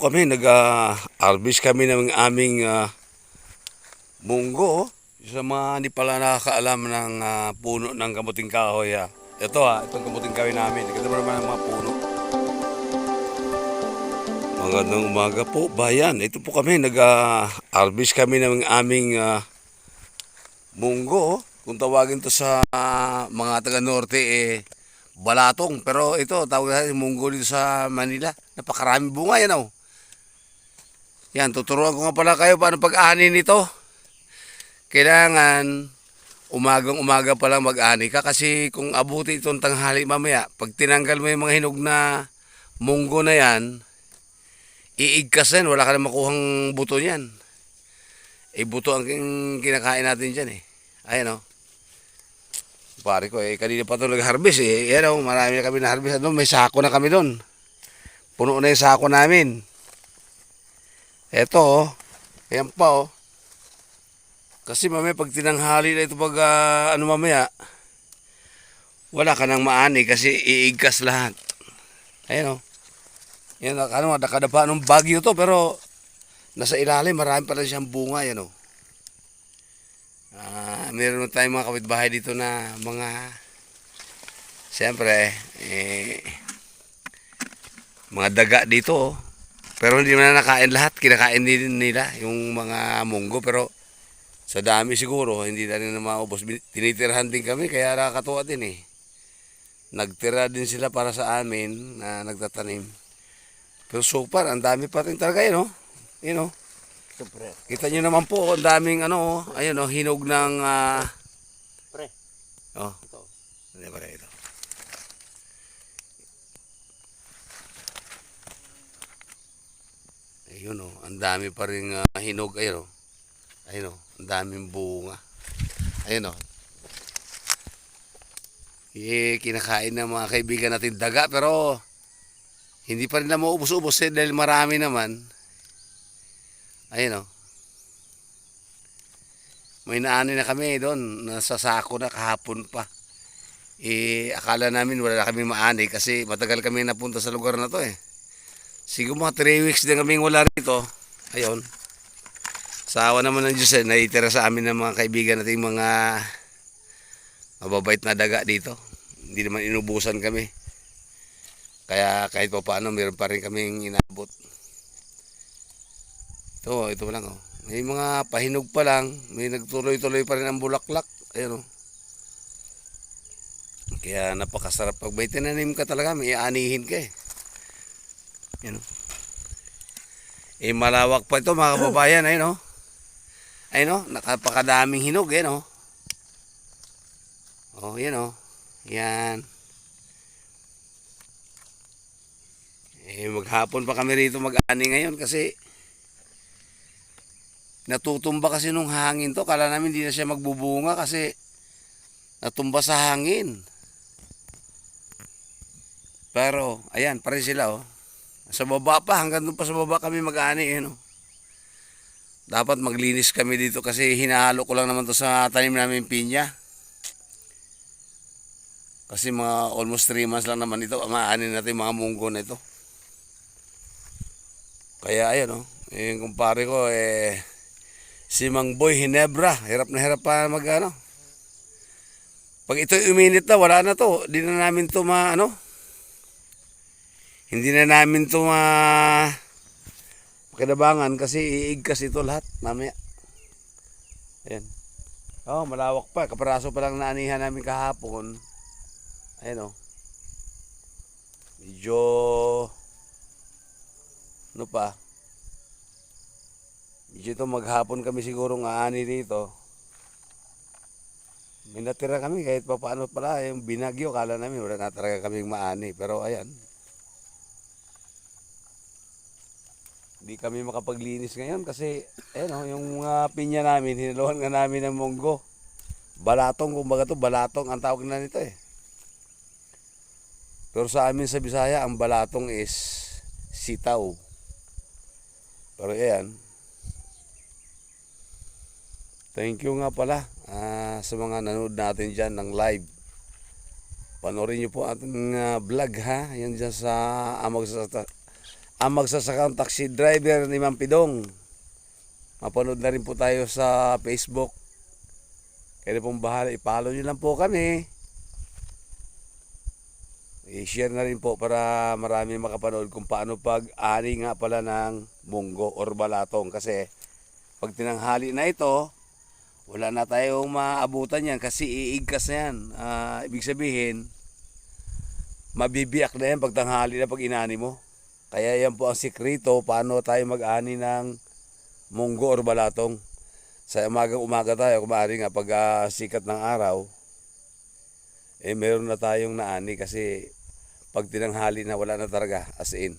kami, nag-harvest kami ng aming munggo. Sa mga hindi pala nakakaalam ng puno ng kamuting kahoy. Itong kamuting kahoy namin. Ito naman ang mga puno. Magandang umaga po, bayan. Ito po kami, nag-harvest kami ng aming munggo. Kung tawagin to sa mga taga-norte, balatong. Pero ito, tawag natin munggo dito sa Manila. Napakarami bunga yan, oh. Yan, tuturuan ko nga pala kayo paano pag-ani nito. Kailangan umagang-umaga pa lang mag-ani ka kasi kung abuti itong tanghali mamaya, pag tinanggal mo yung mga hinog na munggo na yan, iigkas yan, wala ka na makuhang buto niyan. Buto ang kinakain natin dyan Ayan, oh. Pare ko, kanina pa ito nag-harvest Yan, oh, marami na kami na-harvest. May sako na kami doon. Puno na yung sako namin. Eto, oh. Ayan pa, oh. Kasi mamaya pag tinanghali na ito pag mamaya, wala ka nang maani kasi iigkas lahat. Ayan, oh. Yan, nakadapa ng bagyo to pero nasa ilalim marami pa rin siyang bunga. Yan, oh. Meron tayong mga kapitbahay dito na mga, siyempre, mga daga dito, oh. Pero hindi man nakain lahat, kinakain din nila yung mga munggo, pero sa dami siguro, hindi na rin na maubos. Tinitirahan din kami, kaya nakakatuwa din Nagtira din sila para sa amin na nagtatanim. Pero so far, ang dami pa rin talaga yun, oh. Yun, oh. Kita nyo naman po, ang daming ayun, oh, hinog ng Pre. Oh. Hindi pa rin ito. Ayun, oh, ang dami pa rin hinog, ayun, oh. Ayun, oh, ang daming bunga. Ayun, oh. Kinakain ng mga kaibigan natin daga, pero hindi pa rin na maubos-ubos dahil marami naman. Ayun, oh. May naani na kami doon, nasa sako na kahapon pa. Akala namin wala na kami maani kasi matagal kami napunta sa lugar na to Siguro mga 3 weeks din kami wala rito. Ayun. Sa awa naman ng Diyos naitira sa amin ng mga kaibigan natin mga mababait na daga dito. Hindi naman inubusan kami. Kaya kahit pa paano meron pa rin kaming inabot. Ito lang, oh. May mga pahinog pa lang, may nagtuloy-tuloy pa rin ang bulaklak. Ayun, oh. Kaya napakasarap pag may tinanim ka talaga, may aanihin ka Yan, oh. Malawak pa ito mga kababayan, ayun, oh. Ayun, oh, nakapakadaming hinog, ayun, oh. Oh, yan, oh. Yan. Maghapon pa kami rito mag-ani ngayon kasi natutumba kasi nung hangin to. Kala namin hindi na siya magbubunga kasi natumba sa hangin. Pero, ayan, pa rin sila, oh. Sa baba pa, hanggang doon pa sa baba kami mag-ani, oh. Dapat maglinis kami dito kasi hinahalo ko lang naman to sa tanim namin pinya. Kasi mga almost 3 months lang naman ito, maani natin mga munggo na ito. Kaya, ayan, oh. Yung kumpare ko, si Mang Boy Hinebra, hirap na hirap pa Pag ito uminit na, wala na to. Hindi na namin to hindi na namin to pakinabangan kasi iigkas ito lahat mamaya. Ayan. Oh, malawak pa. Kaparaso pa lang naanihan namin kahapon. Ayan, oh. Medyo medyo ito maghapon kami siguro aani dito. May natira kami kahit pa paano pala yung binagyo, kala namin wala na talaga kaming maani. Pero ayan, hindi kami makapaglinis ngayon kasi yung mga pinya namin, hinaluhan nga namin ng munggo. Balatong, kumbaga to, balatong ang tawag na nito Pero sa amin sa Bisaya, ang balatong is sitaw. Pero ayan, thank you nga pala sa mga nanood natin dyan ng live. Panoorin nyo po ating vlog Yan dyan sa ang magsasakang taxi driver ni Mang Pidong. Mapanood na rin po tayo sa Facebook. Kaya pong bahala, i-follow nyo lang po kami. I-share na rin po para marami makapanood kung paano pag-ani nga pala ng munggo or balatong. Kasi pag tinanghali na ito, wala na tayong maabutan yan kasi iigkas na yan. Ibig sabihin, mabibiyak na yan pag tanghali na pag inani mo. Kaya yan po ang sikreto paano tayo mag-ani ng munggo or balatong. Sa umaga tayo, kumari nga pag sikat ng araw, meron na tayong naani kasi pag tinanghali na wala na talaga, as in.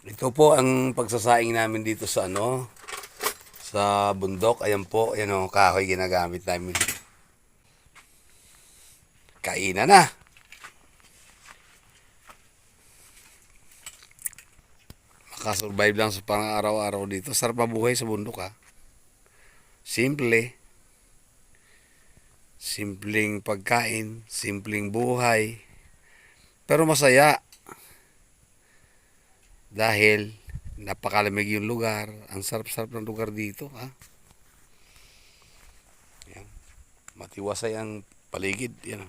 Ito po ang pagsasaing namin dito sa sa bundok. Ayan po, ayan o, kahoy ginagamit namin. Kainan na. Makasurvive lang sa pang-araw-araw dito. Sarap mabuhay sa bundok ha. Simple. Simpleng pagkain, simpleng buhay. Pero masaya. Dahil napakalamig yung lugar. Ang sarap-sarap ng lugar dito ha. Yan. Matiwasay ang paligid. Yan.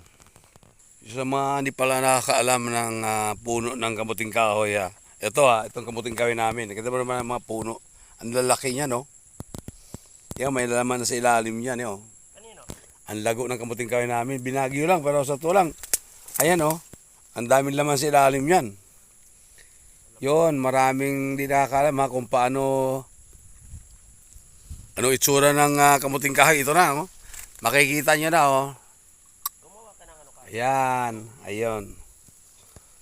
Sa mga hindi pala nakakaalam ng puno ng kamuting kahoy ha. Ito itong kamuting kahoy namin. Kita mo naman ang mga puno. Ang lalaki niya no. Yan, may laman na sa ilalim niyan oh. Kanino? Ang lago ng kamuting kahoy namin. Binagyo lang pero sa tulang. Ayan oh. Ang daming laman sa ilalim niyan. Yon, maraming di nakakalam ha kung paano itsura ng kamuting kahoy. Ito na oh. Makikita niyo na oh. Gumawa ka ng ano ka? Ayan, ayun.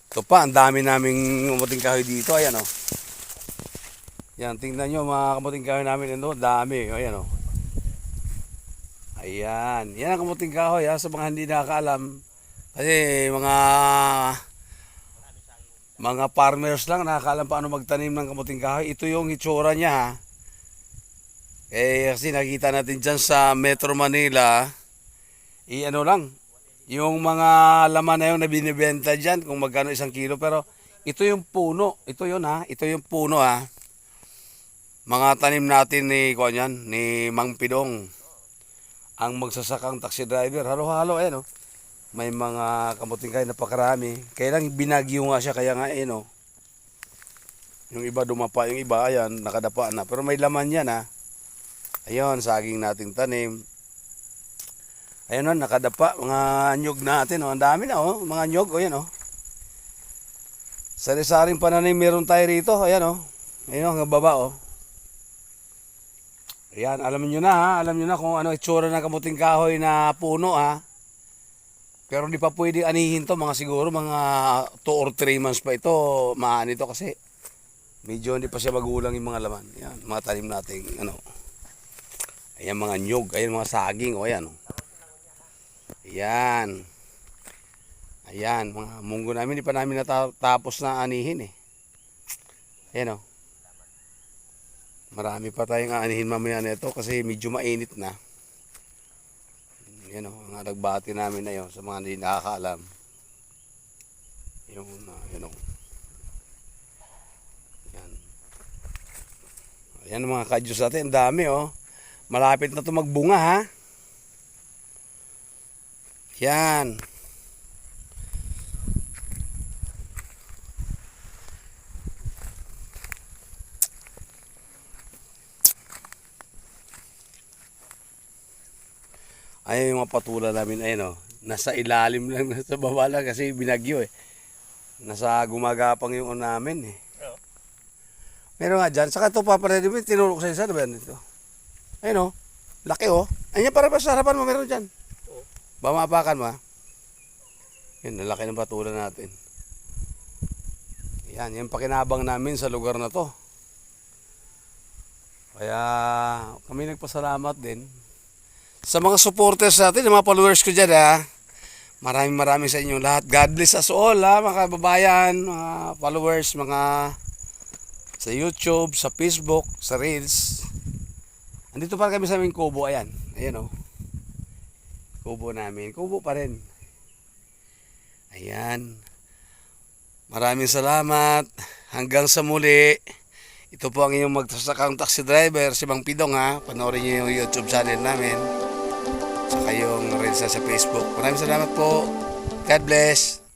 Ito pa, ang dami naming kamuting kahoy dito. Ayan oh. Yan, tingnan nyo mga kamuting kahoy namin. Dami. Ayan oh. Ayan. Yan ang kamuting kahoy ha, sa mga hindi nakakaalam. Kasi mga farmers lang nakakaalam paano magtanim ng kamuting kahoy. Ito yung itsura niya ha. Kasi nakita natin dyan sa Metro Manila, lang, yung mga laman na yung na binibenta dyan kung magkano 1 kilo. Pero ito yung puno. Ito yun ha. Ito yung puno ha. Mga tanim natin ni Mang Pidong. Ang magsasakang taxi driver. Halo-halo ayan oh. May mga kamuting kahoy napakarami. Kaya lang binagyo nga siya kaya nga oh. Yung iba dumapa, yung iba ayan nakadapa na. Pero may laman yan ha. Ayun, saging nating tanim. Ayun oh, nakadapa mga nyog natin oh. Ang dami na oh, mga nyog oh yan oh. Sari-saring pananim meron tayo rito. Ayan oh. Ayun oh, hanggang baba oh. Ayan, alam niyo na ha. Alam niyo na kung ano itsura ng kamuting kahoy na puno ha. Pero hindi pa pwede anihin to, mga siguro mga 2 or 3 months pa ito. Maani ito kasi medyo hindi pa siya magulang yung mga laman. Ayan, mga tanim nating Ayan mga nyog, ayan mga saging o ayan. Ayan. Ayan, mga munggo namin, hindi pa namin natapos na anihin eh. Ayan o. Marami pa tayong aanihin mamaya nito kasi medyo mainit na. Yan o, ang nagbati namin na yun sa mga hindi nakakaalam. Yung, yun o. Yan. Ayan mga kadyos natin, ang dami o. Malapit na ito magbunga ha. Yan. Ayun yung mga patula namin, ayun o. Nasa ilalim lang, nasa baba lang kasi binagyo eh. Nasa gumagapang yung namin eh. Oo. Meron nga dyan. Saka ito paparedim, tinulog sa isa, diba yan ito? Ayun o. Laki o. Ayun para ba sa harapan mo, meron dyan. Oo. Bamapakan mo ha. Yun, nalaki ng patula natin. Yan, yung pakinabang namin sa lugar na to. Kaya kami nagpasalamat din. Sa mga supporters natin, mga followers ko dyan ha. Maraming sa inyo lahat. God bless us all ha, mga kababayan, mga followers, mga sa YouTube, sa Facebook, sa Reels. Andito pa kami sa aming kubo, ayan. Ayan o. Kubo namin. Kubo pa rin. Ayan. Maraming salamat. hanggang sa muli. Ito po ang inyong magsasakang taxi driver, si Mang Pidong ha. Panoorin niyo yung YouTube channel namin. Saka yung rin sa Facebook. Maraming salamat po. God bless.